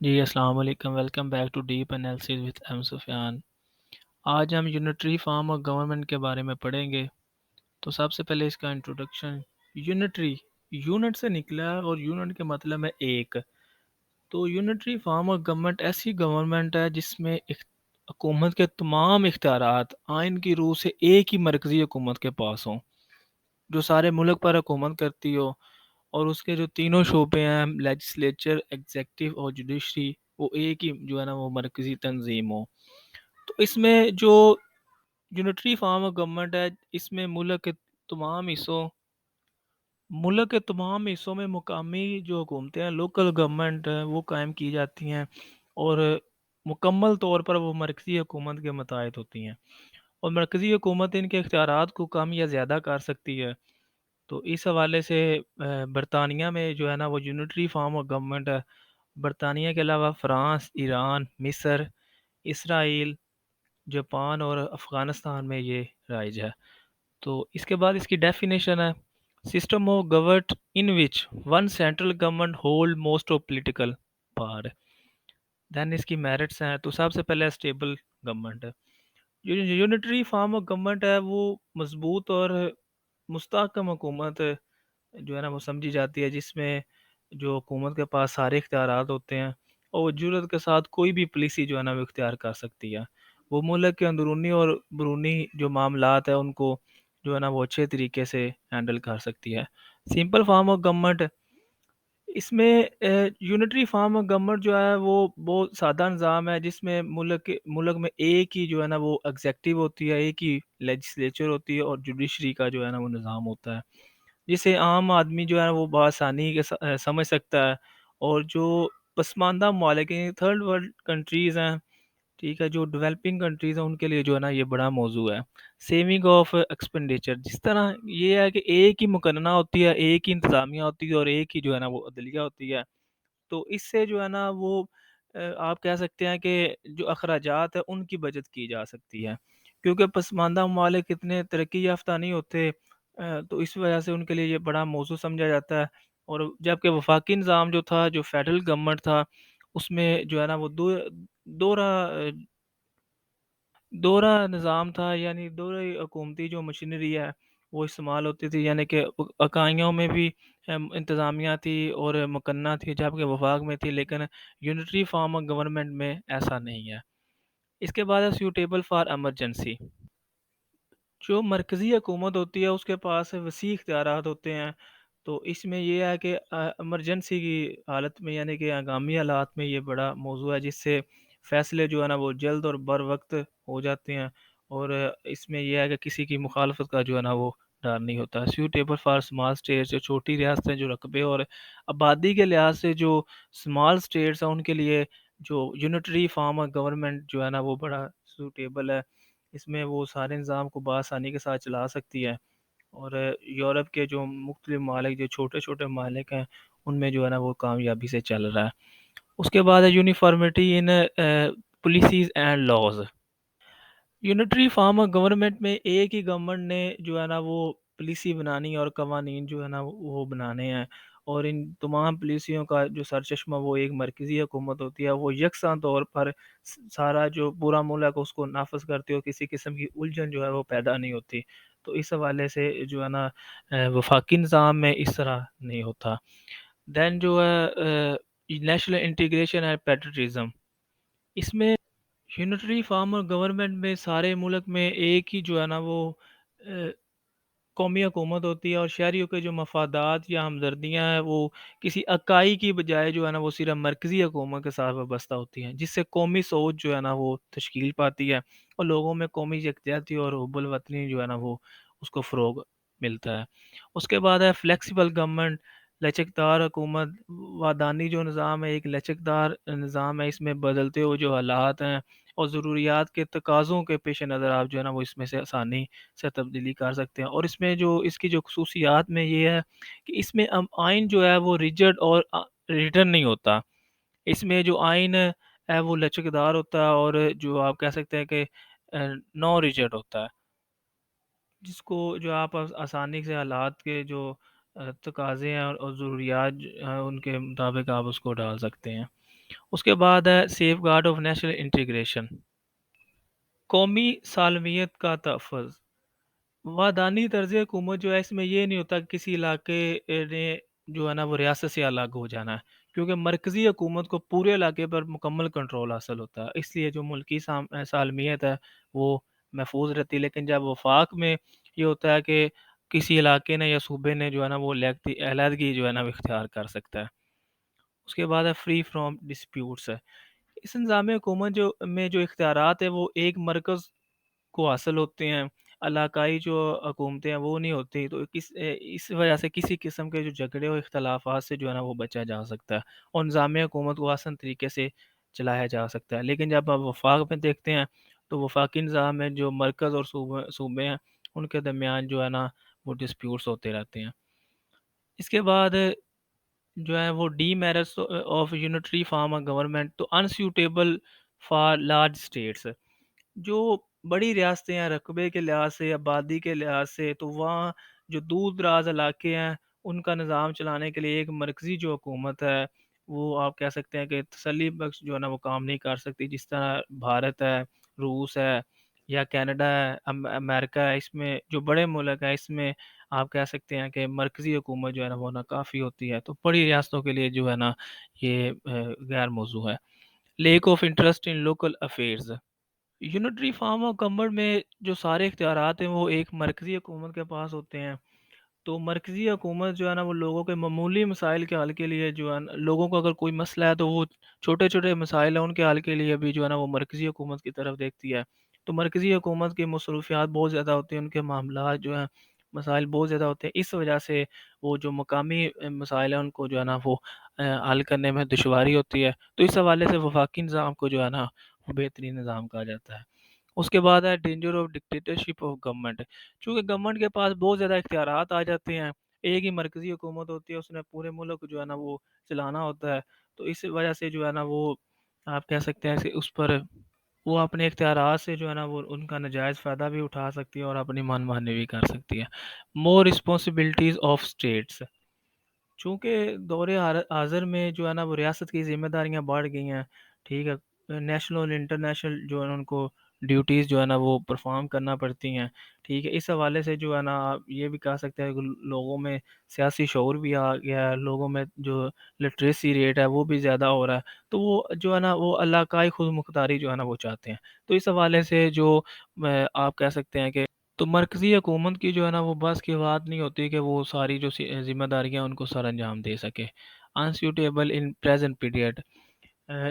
جی السلام علیکم، welcome back to deep analysis with M Sufyan. آج ہم یونٹری فارم آف گورنمنٹ کے بارے میں پڑھیں گے۔ تو سب سے پہلے اس کا انٹروڈکشن، یونٹری یونٹ سے نکلا ہے اور یونٹ کے مطلب ہے ایک۔ تو یونٹری فارم آف گورنمنٹ ایسی گورنمنٹ ہے جس میں حکومت کے تمام اختیارات آئین کی روح سے ایک ہی مرکزی حکومت کے پاس ہوں، جو سارے ملک پر حکومت کرتی ہو، اور اس کے جو تینوں شعبے ہیں، لیجسلیچر، ایگزیکٹو اور جوڈیشری، وہ ایک ہی جو ہے نا وہ مرکزی تنظیم ہو۔ تو اس میں جو یونٹری فارم آف گورنمنٹ ہے، اس میں ملک کے تمام حصوں میں مقامی جو حکومتیں ہیں، لوکل گورنمنٹ وہ قائم کی جاتی ہیں، اور مکمل طور پر وہ مرکزی حکومت کے متحد ہوتی ہیں، اور مرکزی حکومت ان کے اختیارات کو کم یا زیادہ کر سکتی ہے۔ تو اس حوالے سے برطانیہ میں جو ہے نا وہ یونٹری فارم آف گورنمنٹ ہے۔ برطانیہ کے علاوہ فرانس، ایران، مصر، اسرائیل، جاپان اور افغانستان میں یہ رائج ہے۔ تو اس کے بعد اس کی ڈیفینیشن ہے: system of government in which one central government hold most of political power. Then اس کی میرٹس ہیں۔ تو سب سے پہلے اسٹیبل گورنمنٹ ہے۔ یونٹری فارم آف گورنمنٹ ہے وہ مضبوط اور مستحکم حکومت جو ہے نا وہ سمجھی جاتی ہے، جس میں جو حکومت کے پاس سارے اختیارات ہوتے ہیں، اور وہ جرات کے ساتھ کوئی بھی پالیسی جو ہے نا وہ اختیار کر سکتی ہے۔ وہ ملک کے اندرونی اور بیرونی جو معاملات ہیں ان کو جو ہے نا وہ اچھے طریقے سے ہینڈل کر سکتی ہے۔ سمپل فارم آف گورنمنٹ، اس میں یونٹری فارم آف گورنمنٹ جو ہے وہ بہت سادہ نظام ہے، جس میں ملک میں ایک ہی جو ہے نا وہ ایگزیکٹو ہوتی ہے، ایک ہی لیجسلیچر ہوتی ہے، اور جوڈیشری کا جو ہے نا وہ نظام ہوتا ہے، جسے عام آدمی جو ہے وہ بآسانی کے سمجھ سکتا ہے۔ اور جو پسماندہ ممالک ہیں، تھرڈ ورلڈ کنٹریز ہیں، ٹھیک ہے، جو ڈیولپنگ کنٹریز ہیں، ان کے لیے جو ہے نا یہ بڑا موضوع ہے۔ سیونگ آف ایکسپینڈیچر، جس طرح یہ ہے کہ ایک ہی مقننہ ہوتی ہے، ایک ہی انتظامیہ ہوتی ہے، اور ایک ہی جو ہے نا وہ عدلیہ ہوتی ہے، تو اس سے جو ہے نا وہ آپ کہہ سکتے ہیں کہ جو اخراجات ہیں ان کی بچت کی جا سکتی ہے، کیونکہ پسماندہ ممالک اتنے ترقی یافتہ نہیں ہوتے، تو اس وجہ سے ان کے لیے یہ بڑا موضوع سمجھا جاتا ہے۔ اور جبکہ وفاقی نظام جو تھا، جو فیڈرل گورنمنٹ تھا، اس میں جو ہے نا وہ دورہ دورہ نظام تھا، یعنی دورہ حکومتی جو مشینری ہے وہ استعمال ہوتی تھی، یعنی کہ اکائیوں میں بھی انتظامیہ تھی اور مقننہ تھی، جبکہ وفاق میں تھی، لیکن یونٹری فارم آف گورنمنٹ میں ایسا نہیں ہے۔ اس کے بعد ہے سیوٹیبل فار ایمرجنسی۔ جو مرکزی حکومت ہوتی ہے اس کے پاس وسیع اختیارات ہوتے ہیں، تو اس میں یہ ہے کہ ایمرجنسی کی حالت میں، یعنی کہ ہنگامی حالات میں یہ بڑا موضوع ہے، جس سے فیصلے جو ہے نا وہ جلد اور بر وقت ہو جاتے ہیں، اور اس میں یہ ہے کہ کسی کی مخالفت کا جو ہے نا وہ ڈر نہیں ہوتا۔ سیوٹیبل فار اسمال اسٹیٹس، جو چھوٹی ریاستیں، جو رقبے اور آبادی کے لحاظ سے جو اسمال اسٹیٹس ہیں، ان کے لیے جو یونٹری فارم آف گورنمنٹ جو ہے نا وہ بڑا سوٹیبل ہے۔ اس میں وہ سارے نظام کو بآسانی کے ساتھ چلا سکتی ہے، اور یورپ کے جو مختلف ممالک، جو چھوٹے چھوٹے ممالک ہیں، ان میں جو ہے نا وہ کامیابی سے چل رہا ہے۔ اس کے بعد ہے uniformity in policies and laws. Unitary form of government میں ایک ہی گورنمنٹ نے جو ہے نا وہ پالیسی بنانی اور قوانین جو ہے نا وہ بنانے ہیں، اور ان تمام پالیسیوں کا جو سرچشمہ وہ ایک مرکزی حکومت ہوتی ہے، وہ یکساں طور پر سارا جو پورا ملک اس کو نافذ کرتی ہو، کسی قسم کی الجھن جو ہے وہ پیدا نہیں ہوتی۔ تو اس حوالے سے جو ہے نا وفاقی نظام میں اس طرح نہیں ہوتا۔ دین جو ہے نیشنل انٹیگریشن اینڈ پیٹریزم، اس میں یونٹری فارم آف گورنمنٹ میں سارے ملک میں ایک ہی جو ہے نا وہ قومی حکومت ہوتی ہے، اور شہریوں کے جو مفادات یا ہمدردیاں ہیں وہ کسی اکائی کی بجائے جو ہے نا وہ صرف مرکزی حکومت کے ساتھ وابستہ ہوتی ہیں، جس سے قومی سوچ جو ہے نا وہ تشکیل پاتی ہے، اور لوگوں میں قومی یکجہتی اور حب الوطنی جو ہے نا وہ اس کو فروغ ملتا ہے۔ اس کے بعد ہے فلیکسیبل گورنمنٹ، لچکدار حکومت۔ وادانی جو نظام ہے ایک لچکدار نظام ہے، اس میں بدلتے ہوئے جو حالات ہیں اور ضروریات کے تقاضوں کے پیش نظر آپ جو ہے نا وہ اس میں سے آسانی سے تبدیلی کر سکتے ہیں۔ اور اس میں جو اس کی جو خصوصیات میں یہ ہے کہ اس میں آئین جو ہے وہ ریجڈ اور ریٹرن نہیں ہوتا، اس میں جو آئین ہے وہ لچکدار ہوتا ہے، اور جو آپ کہہ سکتے ہیں کہ نو ریجڈ ہوتا ہے، جس کو جو آپ آسانی سے حالات کے جو تقاضے ہیں اور ضروریات ان کے مطابق آپ اس کو ڈال سکتے ہیں۔ اس کے بعد ہے safeguard of national integration, قومی سالمیت کا تحفظ۔ وادانی طرز حکومت جو ہے اس میں یہ نہیں ہوتا کہ کسی علاقے نے جو ہے نا وہ ریاست سے الگ ہو جانا ہے، کیونکہ مرکزی حکومت کو پورے علاقے پر مکمل کنٹرول حاصل ہوتا ہے، اس لیے جو ملکی سالمیت ہے وہ محفوظ رہتی ہے۔ لیکن جب وفاق میں یہ ہوتا ہے کہ کسی علاقے نے یا صوبے نے جو ہے نا وہ علیحدگی جو ہے نا وہ اختیار کر سکتا ہے۔ اس کے بعد ہے فری فرام ڈسپیوٹس ہے۔ اس نظام حکومت جو اختیارات ہے وہ ایک مرکز کو حاصل ہوتے ہیں، علاقائی جو حکومتیں ہیں وہ نہیں ہوتی، تو اس وجہ سے کسی قسم کے جو جھگڑے اور اختلافات سے جو ہے نا وہ بچا جا سکتا ہے اور نظام حکومت کو آسان طریقے سے چلایا جا سکتا ہے۔ لیکن جب آپ وفاق میں دیکھتے ہیں تو وفاقی نظام میں جو مرکز اور صوبے ہیں ان کے درمیان جو ہے نا وہ ڈسپیوٹس ہوتے رہتے ہیں۔ اس کے بعد جو ہے وہ D merits of unitary form of government, تو انسیوٹیبل فار لارج اسٹیٹس، جو بڑی ریاستیں ہیں رقبے کے لحاظ سے، آبادی کے لحاظ سے، تو وہاں جو دور دراز علاقے ہیں ان کا نظام چلانے کے لیے ایک مرکزی جو حکومت ہے وہ آپ کہہ سکتے ہیں کہ تسلی بخش جو ہے نا وہ کام نہیں کر سکتی، جس طرح بھارت ہے، روس ہے یا کینیڈا ہے، امریکہ ہے، اس میں جو بڑے ملک ہیں اس میں آپ کہہ سکتے ہیں کہ مرکزی حکومت جو ہے نا وہ ناکافی ہوتی ہے، تو بڑی ریاستوں کے لیے جو ہے نا یہ غیر موضوع ہے۔ Lack of interest in local affairs, unitary form of government میں جو سارے اختیارات ہیں وہ ایک مرکزی حکومت کے پاس ہوتے ہیں، تو مرکزی حکومت جو ہے نا وہ لوگوں کے معمولی مسائل کے حل کے لیے جو ہے لوگوں کو اگر کوئی مسئلہ ہے تو وہ چھوٹے چھوٹے مسائل ہیں ان کے حل کے لیے بھی جو ہے نا وہ مرکزی حکومت کی طرف دیکھتی ہے۔ تو مرکزی حکومت کی مصروفیات بہت زیادہ ہوتی ہیں، ان کے معاملات جو ہیں مسائل بہت زیادہ ہوتے ہیں، اس وجہ سے وہ جو مقامی مسائل ہیں ان کو جو ہے نا وہ حل کرنے میں دشواری ہوتی ہے، تو اس حوالے سے وفاقی نظام کو جو ہے نا وہ بہترین نظام کہا جاتا ہے۔ اس کے بعد ہے danger of dictatorship of government, چونکہ گورنمنٹ کے پاس بہت زیادہ اختیارات آ جاتے ہیں، ایک ہی مرکزی حکومت ہوتی ہے، اس نے پورے ملک کو جو ہے نا وہ چلانا ہوتا ہے، تو اس وجہ سے جو ہے نا وہ آپ کہہ سکتے ہیں کہ اس پر وہ اپنے اختیارات سے جو ہے نا وہ ان کا ناجائز فائدہ بھی اٹھا سکتی ہے اور اپنی من مانی بھی کر سکتی ہے۔ مور رسپانسبلٹیز آف اسٹیٹس، چونکہ دور حاضر میں جو ہے نا وہ ریاست کی ذمہ داریاں بڑھ گئی ہیں، ٹھیک ہے، نیشنل اور انٹرنیشنل جو ہے نا ان کو ڈیوٹیز جو ہے نا وہ پرفارم کرنا پڑتی ہیں، ٹھیک ہے، اس حوالے سے جو ہے نا آپ یہ بھی کہہ سکتے ہیں کہ لوگوں میں سیاسی شعور بھی آ گیا ہے، لوگوں میں جو لٹریسی ریٹ ہے وہ بھی زیادہ ہو رہا ہے، تو وہ جو ہے نا وہ علاقائی خود مختاری جو ہے نا وہ چاہتے ہیں، تو اس حوالے سے جو آپ کہہ سکتے ہیں کہ تو مرکزی حکومت کی جو ہے نا وہ بس کی بات نہیں ہوتی کہ وہ ساری جو ذمہ داریاں ان کو سر انجام دے سکے۔ انسیوٹیبل ان پریزنٹ پیریڈ،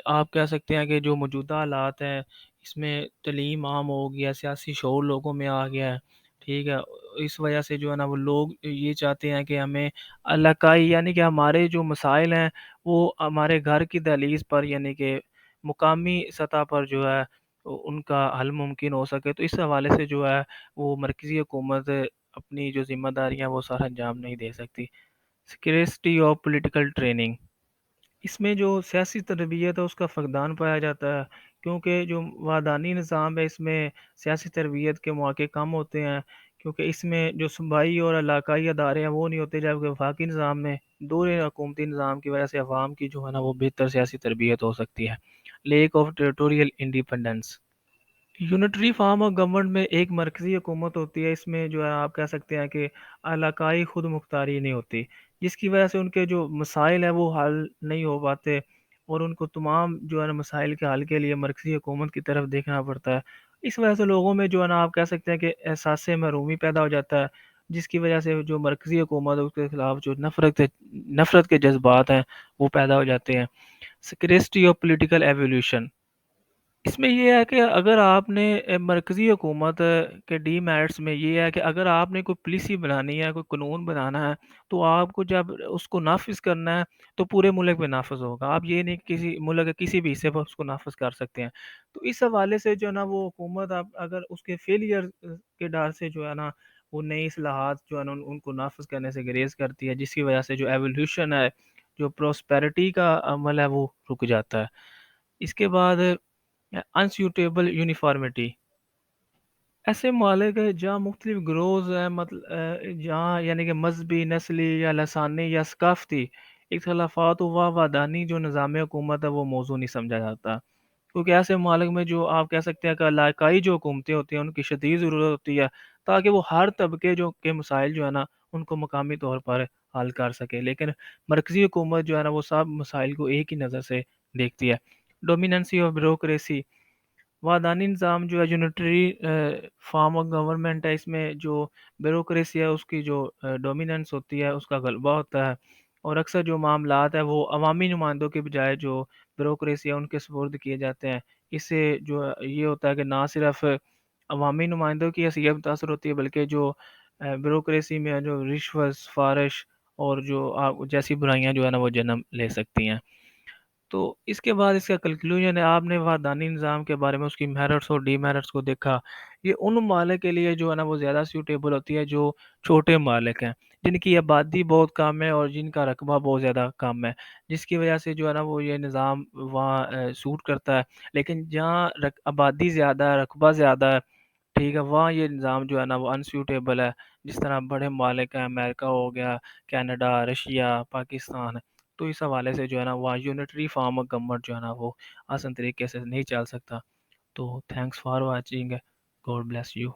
آپ کہہ سکتے ہیں کہ جو موجودہ حالات ہیں اس میں تعلیم عام ہو گیا، سیاسی شعور لوگوں میں آ گیا ہے، ٹھیک ہے، اس وجہ سے جو ہے نا وہ لوگ یہ چاہتے ہیں کہ ہمیں علاقائی یعنی کہ ہمارے جو مسائل ہیں وہ ہمارے گھر کی دہلیز پر یعنی کہ مقامی سطح پر جو ہے ان کا حل ممکن ہو سکے، تو اس حوالے سے جو ہے وہ مرکزی حکومت اپنی جو ذمہ داریاں وہ سر انجام نہیں دے سکتی۔ سکریسٹی آف پولیٹیکل ٹریننگ، اس میں جو سیاسی تربیت ہے اس کا فقدان پایا جاتا ہے، کیونکہ جو وادانی نظام ہے اس میں سیاسی تربیت کے مواقع کم ہوتے ہیں، کیونکہ اس میں جو صوبائی اور علاقائی ادارے ہیں وہ نہیں ہوتے، جبکہ وفاقی نظام میں دور حکومتی نظام کی وجہ سے عوام کی جو ہے نا وہ بہتر سیاسی تربیت ہو سکتی ہے۔ Lack of territorial independence, unitary form of government میں ایک مرکزی حکومت ہوتی ہے، اس میں جو ہے آپ کہہ سکتے ہیں کہ علاقائی خود مختاری نہیں ہوتی، جس کی وجہ سے ان کے جو مسائل ہیں وہ حل نہیں ہو پاتے اور ان کو تمام جو ہے نا مسائل کے حل کے لیے مرکزی حکومت کی طرف دیکھنا پڑتا ہے۔ اس وجہ سے لوگوں میں جو ہے نا آپ کہہ سکتے ہیں کہ احساس محرومی پیدا ہو جاتا ہے، جس کی وجہ سے جو مرکزی حکومت ہے اس کے خلاف جو نفرت کے جذبات ہیں وہ پیدا ہو جاتے ہیں۔ سکریسٹی آف پولیٹیکل ایوولوشن، اس میں یہ ہے کہ اگر آپ نے مرکزی حکومت کے ڈی میرٹس میں یہ ہے کہ اگر آپ نے کوئی پالیسی بنانی ہے، کوئی قانون بنانا ہے، تو آپ کو جب اس کو نافذ کرنا ہے تو پورے ملک میں نافذ ہوگا، آپ یہ نہیں کہ کسی ملک کے کسی بھی حصے پر اس کو نافذ کر سکتے ہیں، تو اس حوالے سے جو ہے نا وہ حکومت اگر اس کے فیلئر کے ڈر سے جو ہے نا وہ نئی اصلاحات جو ہے نا ان کو نافذ کرنے سے گریز کرتی ہے، جس کی وجہ سے جو ایوولوشن ہے، جو پراسپیرٹی کا عمل ہے وہ رک جاتا ہے۔ اس کے بعد انسیوٹیبل یونیفارمٹی، ایسے ممالک ہیں جہاں مختلف گروہز ہیں، جہاں یعنی کہ مذہبی، نسلی یا لسانی یا ثقافتی اختلافات و وادانی جو نظام حکومت ہے وہ موضوع نہیں سمجھا جاتا، کیونکہ ایسے ممالک میں جو آپ کہہ سکتے ہیں کہ علاقائی جو حکومتیں ہوتی ہیں ان کی شدید ضرورت ہوتی ہے تاکہ وہ ہر طبقے جو کے مسائل جو ہے نا ان کو مقامی طور پر حل کر سکے، لیکن مرکزی حکومت جو ہے نا وہ سب مسائل کو ایک ہی نظر سے دیکھتی ہے۔ ڈومیننسی اور بیوروکریسی، وادانی نظام جو ہے یونٹری فارم آف گورنمنٹ ہے، اس میں جو بیوروکریسی ہے اس کی جو ڈومیننس ہوتی ہے اس کا غلبہ ہوتا ہے، اور اکثر جو معاملات ہیں وہ عوامی نمائندوں کے بجائے جو بیوروکریسی ہے ان کے سپرد کیے جاتے ہیں۔ اس سے جو یہ ہوتا ہے کہ نہ صرف عوامی نمائندوں کی حیثیت متاثر ہوتی ہے بلکہ جو بیوروکریسی میں جو رشوت سفارش اور جو جیسی برائیاں جو ہے نا وہ جنم لے سکتی ہیں۔ تو اس کے بعد اس کا کنکلوژن ہے، آپ نے وحدانی نظام کے بارے میں اس کی میرٹس اور ڈی میرٹس کو دیکھا، یہ ان ممالک کے لیے جو ہے نا وہ زیادہ سیوٹیبل ہوتی ہے جو چھوٹے ممالک ہیں، جن کی آبادی بہت کم ہے اور جن کا رقبہ بہت زیادہ کم ہے، جس کی وجہ سے جو ہے نا وہ یہ نظام وہاں سوٹ کرتا ہے، لیکن جہاں آبادی زیادہ ہے، رقبہ زیادہ ہے، ٹھیک ہے، وہاں یہ نظام جو ہے نا وہ انسیوٹیبل ہے۔ جس طرح بڑے ممالک ہیں، امریکہ ہو گیا، کینیڈا، رشیا، پاکستان، تو اس حوالے سے جو ہے نا وہاں یونٹری فارم آف گورنمنٹ جو ہے نا وہ آسان طریقے سے نہیں چل سکتا۔ تو thanks for watching, God bless you.